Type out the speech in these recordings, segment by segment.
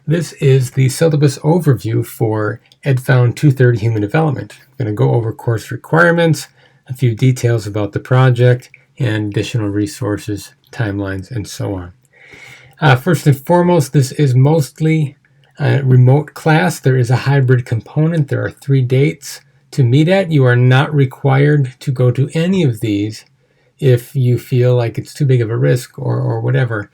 This is the syllabus overview for EDFOUND 230 Human Development. I'm going to go over course requirements, a few details about the project, and additional resources, timelines, and so on. First and foremost, this is mostly a remote class. There is a hybrid component. There are 3 dates to meet at. You are not required to go to any of these if you feel like it's too big of a risk or whatever.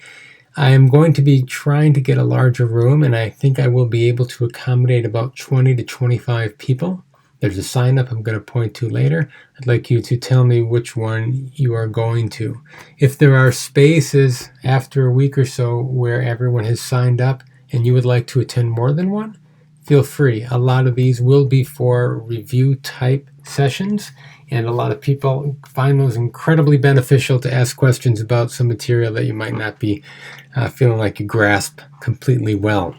I am going to be trying to get a larger room, and I think I will be able to accommodate about 20 to 25 people. There's a sign up I'm going to point to later. I'd like you to tell me which one you are going to. If there are spaces after a week or so where everyone has signed up and you would like to attend more than one, feel free. A lot of these will be for review type sessions, and a lot of people find those incredibly beneficial to ask questions about some material that you might not be feeling like you grasp completely well.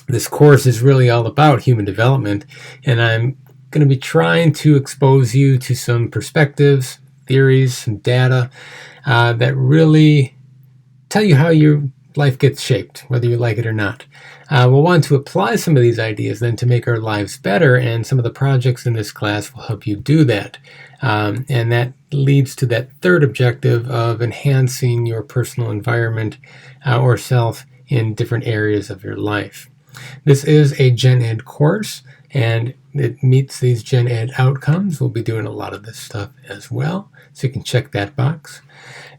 This course is really all about human development, and I'm going to be trying to expose you to some perspectives, theories, some data that really tell you how your life gets shaped, whether you like it or not. We'll want to apply some of these ideas then to make our lives better, and some of the projects in this class will help you do that. And that leads to that third objective of enhancing your personal environment or self in different areas of your life. This is a Gen Ed course, and it meets these Gen Ed outcomes. We'll be doing a lot of this stuff as well, so you can check that box.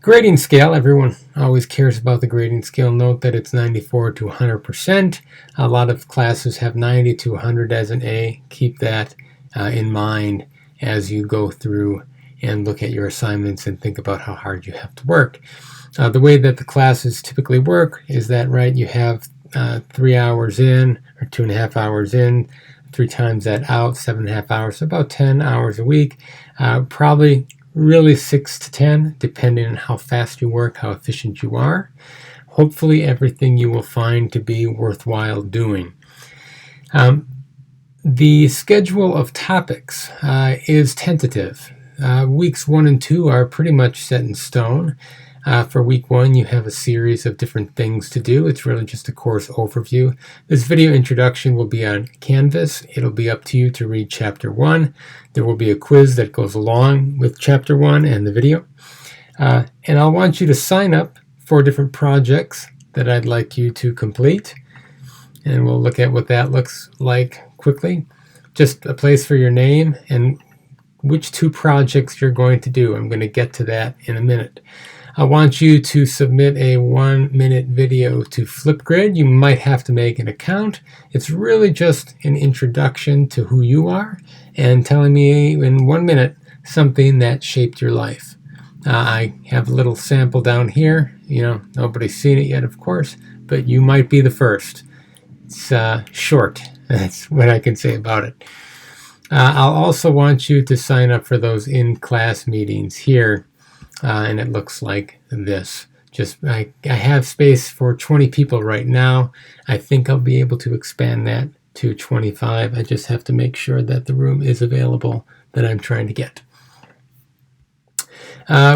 Grading scale, everyone always cares about the grading scale. Note that it's 94 to 100%. A lot of classes have 90 to 100 as an A. Keep that in mind as you go through and look at your assignments and think about how hard you have to work. The way that the classes typically work is that, right, you have 3 hours in or 2.5 hours in, 3 times that out, 7.5 hours, so about 10 hours a week. Probably really 6 to 10, depending on how fast you work, how efficient you are. Hopefully everything you will find to be worthwhile doing. The schedule of topics is tentative. Weeks 1 and 2 are pretty much set in stone. For week 1, you have a series of different things to do. It's really just a course overview. This video introduction will be on Canvas. It'll be up to you to read Chapter 1. There will be a quiz that goes along with Chapter 1 and the video. And I'll want you to sign up for different projects that I'd like you to complete. And we'll look at what that looks like quickly. Just a place for your name and which 2 projects you're going to do. I'm going to get to that in a minute. I want you to submit a 1-minute video to Flipgrid. You might have to make an account. It's really just an introduction to who you are and telling me in 1 minute something that shaped your life. I have a little sample down here. You know, nobody's seen it yet, of course, but you might be the first. It's short. That's what I can say about it. I'll also want you to sign up for those in-class meetings here. And it looks like this. I have space for 20 people right now. I think I'll be able to expand that to 25. I just have to make sure that the room is available that I'm trying to get.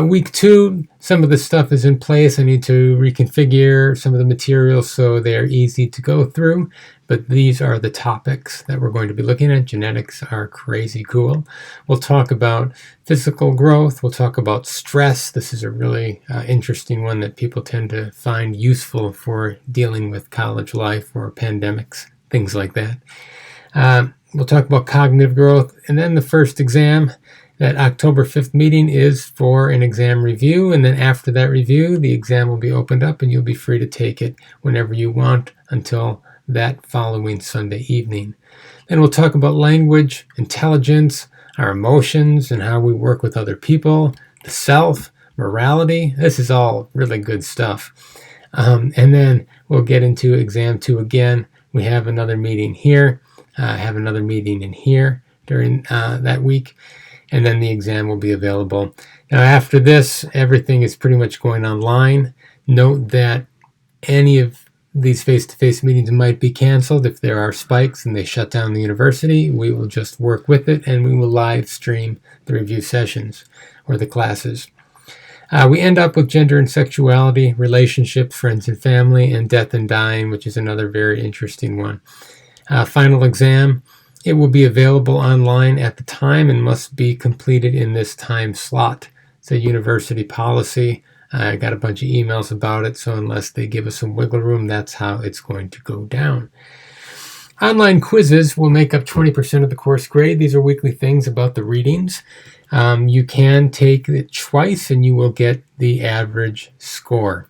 Week 2, some of the stuff is in place. I need to reconfigure some of the materials so they're easy to go through. But these are the topics that we're going to be looking at. Genetics are crazy cool. We'll talk about physical growth. We'll talk about stress. This is a really interesting one that people tend to find useful for dealing with college life or pandemics, things like that. We'll talk about cognitive growth. And then the first exam. That October 5th meeting is for an exam review, and then after that review, the exam will be opened up and you'll be free to take it whenever you want until that following Sunday evening. Then we'll talk about language, intelligence, our emotions, and how we work with other people, the self, morality. This is all really good stuff. And then we'll get into exam 2 again. We have another meeting here, have another meeting in here during that week. And then the exam will be available. Now, after this, everything is pretty much going online. Note that any of these face-to-face meetings might be canceled if there are spikes and they shut down the university. We will just work with it, and we will live stream the review sessions or the classes. We end up with gender and sexuality, relationships, friends and family, and death and dying, which is another very interesting one. Final exam. It will be available online at the time and must be completed in this time slot. It's a university policy. I got a bunch of emails about it, so unless they give us some wiggle room, that's how it's going to go down. Online quizzes will make up 20% of the course grade. These are weekly things about the readings. You can take it twice and you will get the average score.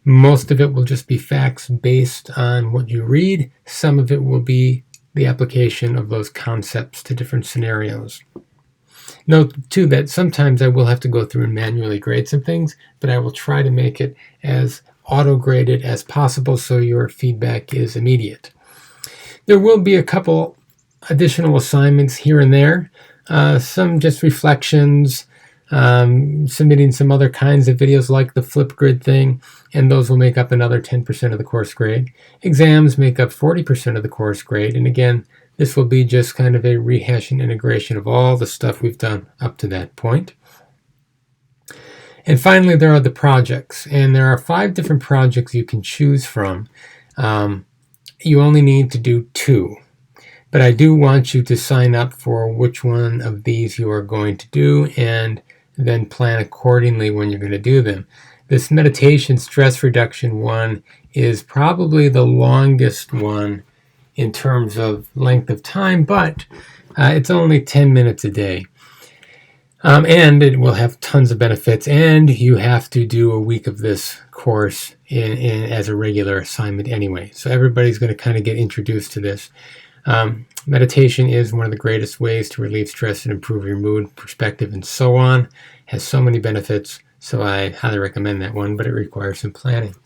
Most of it will just be facts based on what you read. Some of it will be the application of those concepts to different scenarios. Note, too, that sometimes I will have to go through and manually grade some things, but I will try to make it as auto-graded as possible so your feedback is immediate. There will be a couple additional assignments here and there, some just reflections, submitting some other kinds of videos like the Flipgrid thing, and those will make up another 10% of the course grade. Exams make up 40% of the course grade, and again, this will be just kind of a rehash and integration of all the stuff we've done up to that point. And finally, there are the projects, and there are 5 different projects you can choose from. You only need to do 2. But I do want you to sign up for which one of these you are going to do and then plan accordingly when you're going to do them. This meditation stress reduction one is probably the longest one in terms of length of time, but it's only 10 minutes a day. And it will have tons of benefits, and you have to do a week of this course as a regular assignment anyway. So everybody's going to kind of get introduced to this. Meditation is one of the greatest ways to relieve stress and improve your mood, perspective, and so on. It has so many benefits, so I highly recommend that one, but it requires some planning.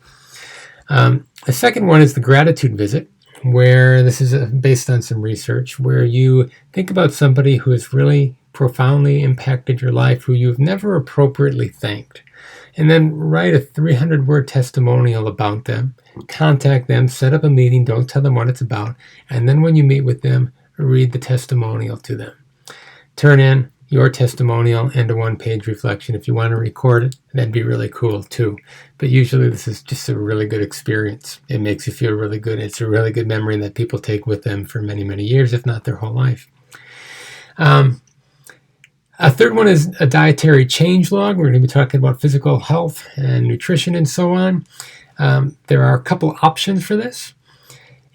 The second one is the gratitude visit, where this is based on some research, where you think about somebody who has really profoundly impacted your life, who you've never appropriately thanked, and then write a 300-word testimonial about them. Contact them, set up a meeting, don't tell them what it's about, and then when you meet with them, read the testimonial to them. Turn in your testimonial and a 1-page reflection. If you want to record it, that'd be really cool too. But usually this is just a really good experience. It makes you feel really good. It's a really good memory that people take with them for many, many years, if not their whole life. A third one is a dietary change log. We're going to be talking about physical health and nutrition and so on. There are a couple options for this.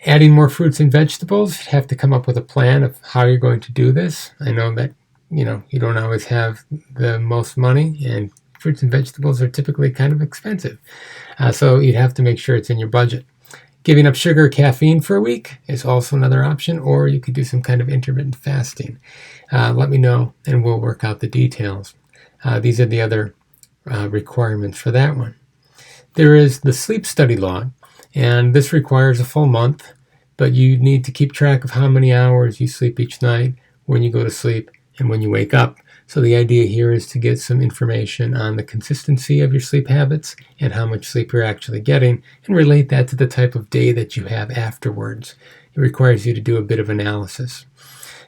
Adding more fruits and vegetables. You have to come up with a plan of how you're going to do this. I know that you don't always have the most money, and fruits and vegetables are typically kind of expensive. So you'd have to make sure it's in your budget. Giving up sugar or caffeine for a week is also another option, or you could do some kind of intermittent fasting. Let me know and we'll work out the details. These are the other requirements for that one. There is the sleep study log, and this requires a full month, but you need to keep track of how many hours you sleep each night, when you go to sleep, and when you wake up. So the idea here is to get some information on the consistency of your sleep habits and how much sleep you're actually getting, and relate that to the type of day that you have afterwards. It requires you to do a bit of analysis.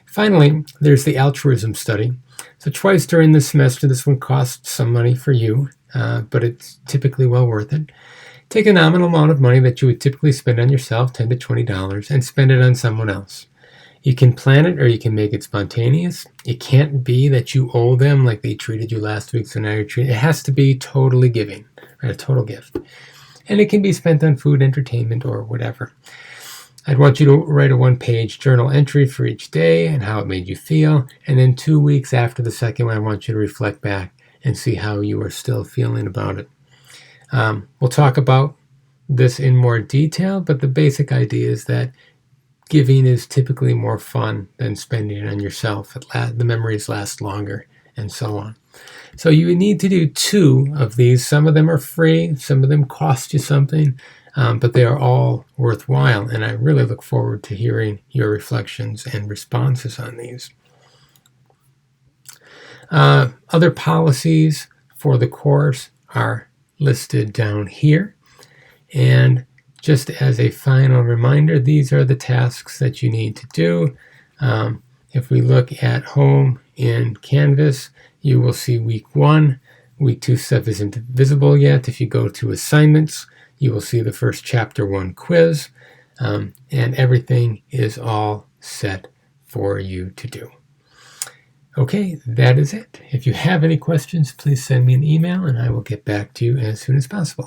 Finally, there's the Altruism Study. So twice during the semester, this one costs some money for you, but it's typically well worth it. Take a nominal amount of money that you would typically spend on yourself, $10 to $20, and spend it on someone else. You can plan it or you can make it spontaneous. It can't be that you owe them like they treated you last week, so now you're treated. It has to be totally giving, right? A total gift. And it can be spent on food, entertainment, or whatever. I'd want you to write a 1-page journal entry for each day and how it made you feel. And then 2 weeks after the second one, I want you to reflect back and see how you are still feeling about it. We'll talk about this in more detail, but the basic idea is that giving is typically more fun than spending it on yourself. The memories last longer, and so on. So you would need to do 2 of these. Some of them are free, some of them cost you something, but they are all worthwhile, and I really look forward to hearing your reflections and responses on these. Other policies for the course are listed down here, and just as a final reminder, these are the tasks that you need to do. If we look at home in Canvas, you will see week 1. Week 2 stuff isn't visible yet. If you go to assignments, you will see the first chapter 1 quiz, and everything is all set for you to do. Okay, that is it. If you have any questions, please send me an email and I will get back to you as soon as possible.